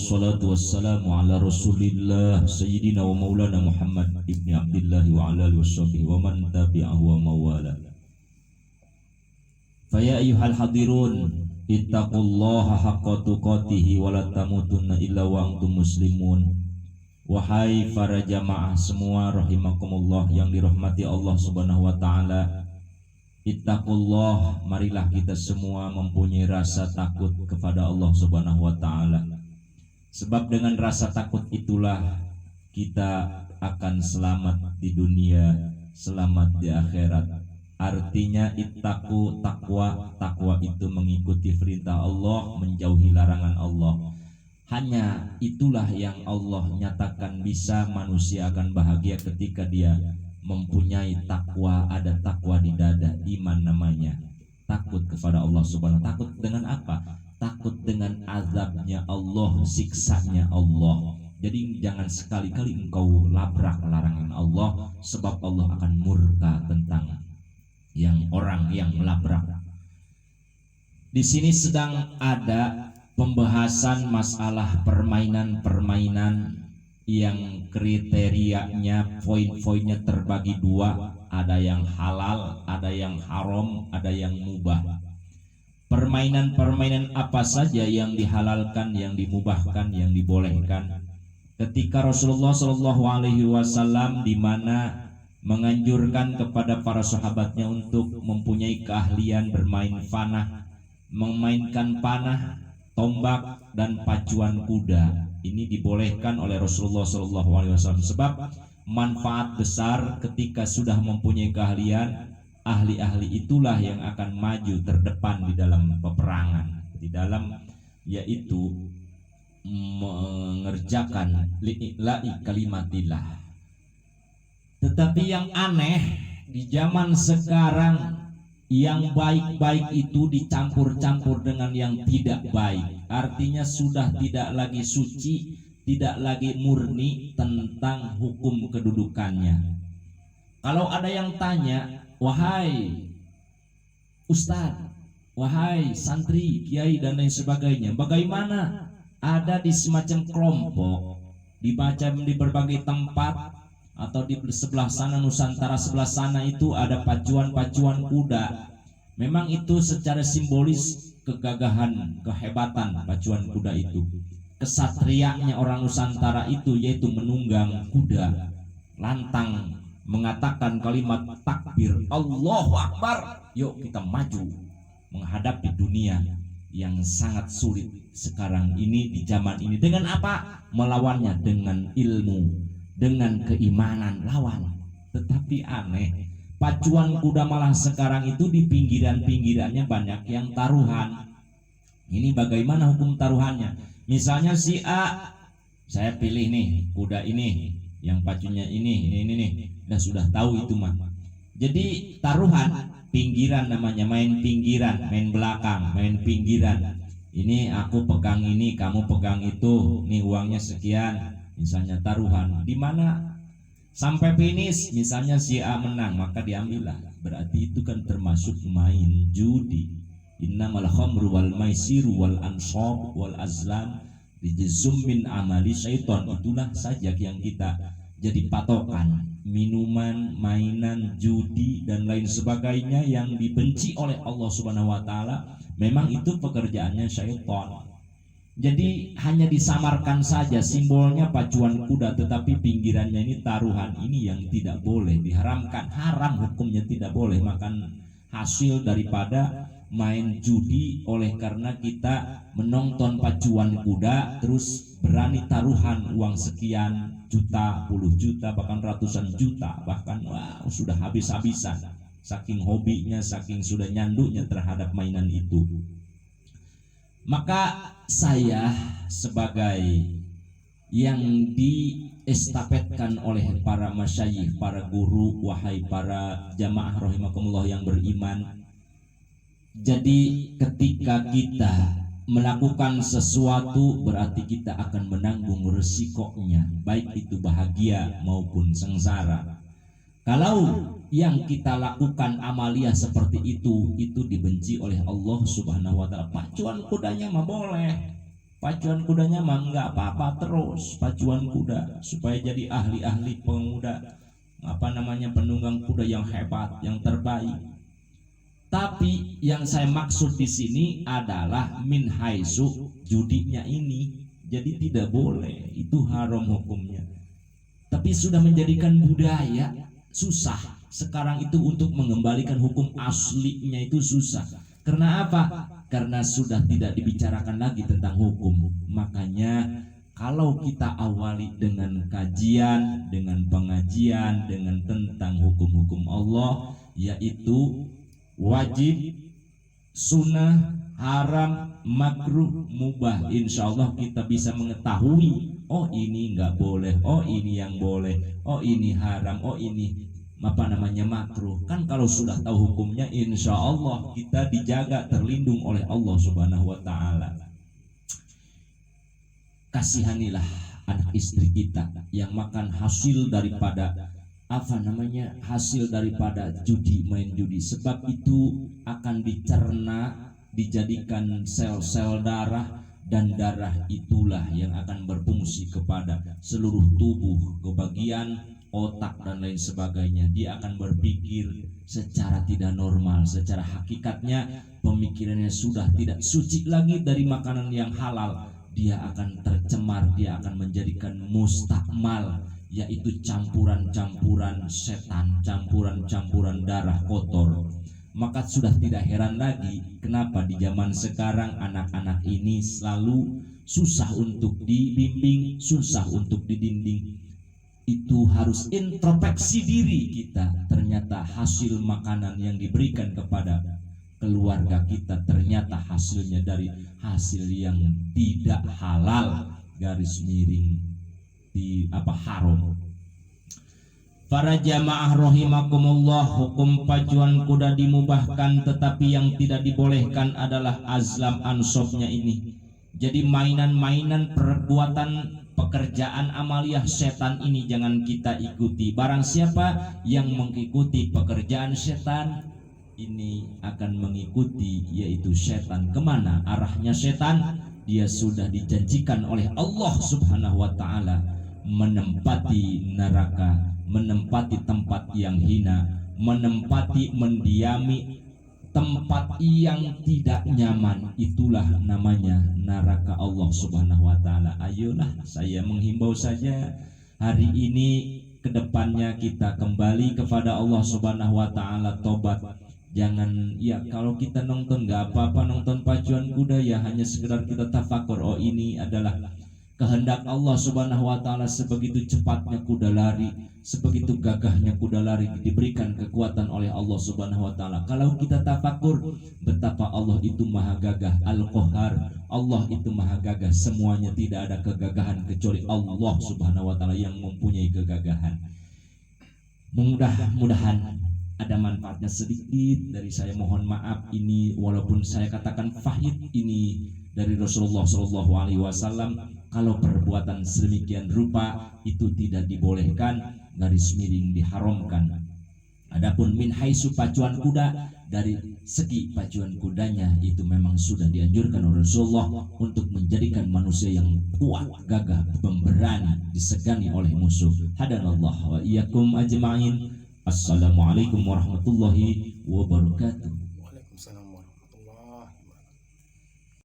wassalatu wassalamu ala Rasulillah Sayyidina wa Maulana Muhammad ibni Abdullah wa ala alihi washabihi wa man tabi'ahu wa mawala. Fa ya ayyuhal hadirun ittaqullaha haqqa tuqatih wa la tamutunna illa wa antum muslimun. Wahai para jamaah semua rahimakumullah yang dirahmati Allah Subhanahu wa taala. Ittaqullah, marilah kita semua mempunyai rasa takut kepada Allah Subhanahu wa taala. Sebab dengan rasa takut itulah kita akan selamat di dunia, selamat di akhirat. Artinya ittaqu, takwa. Takwa itu mengikuti perintah Allah, menjauhi larangan Allah. Hanya itulah yang Allah nyatakan bisa manusia akan bahagia ketika dia mempunyai takwa, ada takwa di dada, iman namanya. Takut kepada Allah Subhanahu. Takut dengan apa? Takut dengan azabnya Allah, siksanya Allah. Jadi jangan sekali-kali engkau labrak larangan Allah, sebab Allah akan murka tentang yang orang yang melabrak. Di sini sedang ada pembahasan masalah permainan-permainan yang kriterianya, poin-poinnya terbagi dua. Ada yang halal, ada yang haram, ada yang mubah. Permainan-permainan apa saja yang dihalalkan, yang dimubahkan, yang dibolehkan. Ketika Rasulullah SAW di mana menganjurkan kepada para sahabatnya untuk mempunyai keahlian bermain panah, memainkan panah, tombak dan pacuan kuda. Ini dibolehkan oleh Rasulullah SAW sebab manfaat besar ketika sudah mempunyai keahlian. Ahli-ahli itulah yang akan maju terdepan di dalam peperangan, di dalam yaitu mengerjakan li'ila'i kalimatillah. Tetapi yang aneh di zaman sekarang, yang baik-baik itu dicampur-campur dengan yang tidak baik. Artinya sudah tidak lagi suci, tidak lagi murni tentang hukum kedudukannya. Kalau ada yang tanya, wahai ustadz, wahai santri, kiai dan lain sebagainya, bagaimana ada di semacam kelompok, dibaca di berbagai tempat, atau di sebelah sana Nusantara sebelah sana itu ada pacuan-pacuan kuda. Memang itu secara simbolis kegagahan, kehebatan pacuan kuda itu. Kesatrianya orang Nusantara itu yaitu menunggang kuda, lantang mengatakan kalimat takbir, Allahu Akbar. Yuk kita maju menghadapi dunia yang sangat sulit sekarang ini, di zaman ini. Dengan apa? Melawannya dengan ilmu, dengan keimanan, lawan. Tetapi aneh, pacuan kuda malah sekarang itu di pinggiran-pinggirannya banyak yang taruhan. Ini bagaimana hukum taruhannya? Misalnya si A, saya pilih nih kuda ini, yang pacunya ini nih. Dan sudah tahu itu mah. Jadi taruhan pinggiran namanya, main pinggiran, main belakang, main pinggiran. Ini aku pegang ini, kamu pegang itu, nih uangnya sekian. Misalnya taruhan, di mana sampai finish, misalnya si A menang, maka diambillah. Berarti itu kan termasuk main judi. Innamal khamru wal maisiru wal ansab wal azlam rijzum min amali syaiton. Itulah saja yang kita jadi patokan. Minuman, mainan, judi dan lain sebagainya yang dibenci oleh Allah Subhanahu wa taala, memang itu pekerjaannya syaitan. Jadi hanya disamarkan saja simbolnya pacuan kuda, tetapi pinggirannya ini taruhan. Ini yang tidak boleh, diharamkan, haram hukumnya, tidak boleh makan hasil daripada main judi. Oleh karena kita menonton pacuan kuda terus berani taruhan uang sekian juta, puluh juta, bahkan ratusan juta, bahkan wow, sudah habis-habisan saking hobinya, saking sudah nyanduknya terhadap mainan itu. Maka saya sebagai yang diestafetkan oleh para masyayikh, para guru, wahai para jamaah rahimakumullah yang beriman, jadi ketika kita melakukan sesuatu berarti kita akan menanggung resikonya, baik itu bahagia maupun sengsara. Kalau yang kita lakukan amalia seperti itu dibenci oleh Allah Subhanahu wa taala. Pacuan kudanya mah boleh, Pacuan kudanya mah nggak apa-apa, terus pacuan kuda supaya jadi ahli-ahli pemuda penunggang kuda yang hebat, yang terbaik. Tapi yang saya maksud di sini adalah min haitsu judinya ini. Jadi tidak boleh, itu haram hukumnya. Tapi sudah menjadikan budaya, susah. Sekarang itu untuk mengembalikan hukum aslinya itu susah. Karena apa? Karena sudah tidak dibicarakan lagi tentang hukum. Makanya kalau kita awali dengan kajian, dengan pengajian, dengan tentang hukum-hukum Allah, yaitu wajib, sunnah, haram, makruh, mubah, insya Allah kita bisa mengetahui, oh ini nggak boleh, oh ini yang boleh, oh ini haram, oh ini makruh. Kan kalau sudah tahu hukumnya, insya Allah kita dijaga, terlindung oleh Allah Subhanahu wa Ta'ala. Kasihanilah anak istri kita yang makan hasil daripada hasil daripada judi, main judi. Sebab itu akan dicerna, dijadikan sel-sel darah, dan darah itulah yang akan berfungsi kepada seluruh tubuh, kebagian otak dan lain sebagainya. Dia akan berpikir secara tidak normal. Secara hakikatnya pemikirannya sudah tidak suci lagi dari makanan yang halal. Dia akan tercemar, dia akan menjadikan mustakmal, yaitu campuran-campuran setan, campuran-campuran darah kotor. Maka sudah tidak heran lagi kenapa di zaman sekarang anak-anak ini selalu susah untuk dibimbing, susah untuk dididik. Itu harus introspeksi diri kita. Ternyata hasil makanan yang diberikan kepada keluarga kita ternyata hasilnya dari hasil yang tidak halal, garis miring haram. Para jamaah rahimakumullah, hukum pacuan kuda dimubahkan, tetapi yang tidak dibolehkan adalah azlam ansopnya ini. Jadi mainan-mainan perbuatan pekerjaan amaliyah setan ini jangan kita ikuti. Barang siapa yang mengikuti pekerjaan setan ini akan mengikuti, yaitu setan. Kemana arahnya setan? Dia sudah dijanjikan oleh Allah Subhanahu wa Ta'ala menempati neraka, menempati tempat yang hina, menempati, mendiami tempat yang tidak nyaman. Itulah namanya neraka Allah Subhanahu wa Ta'ala. Ayolah, saya menghimbau saja hari ini, kedepannya kita kembali kepada Allah Subhanahu wa Ta'ala, tobat. Jangan, ya kalau kita nonton nggak apa-apa, nonton pacuan kuda ya hanya sekedar kita tafakur, oh ini adalah kehendak Allah Subhanahu wa Ta'ala. Sebegitu cepatnya kuda lari, sebegitu gagahnya kuda lari, diberikan kekuatan oleh Allah Subhanahu wa Ta'ala. Kalau kita tafakur betapa Allah itu maha gagah, Al-Qahhar, Allah itu maha gagah, semuanya tidak ada kegagahan kecuali Allah Subhanahu wa Ta'ala yang mempunyai kegagahan. Mudah-mudahan ada manfaatnya sedikit dari saya. Mohon maaf ini walaupun saya katakan fahid, ini dari Rasulullah Shallallahu Alaihi Wasallam. Kalau perbuatan sedemikian rupa itu tidak dibolehkan, garis miring diharamkan. Adapun min haitsu pacuan kuda, dari segi pacuan kudanya itu memang sudah dianjurkan oleh Rasulullah untuk menjadikan manusia yang kuat, gagah, pemberani, disegani oleh musuh. Hadanallah wa iyyakum ajma'in. Assalamualaikum warahmatullahi wabarakatuh. Waalaikumsalam warahmatullahi wabarakatuh.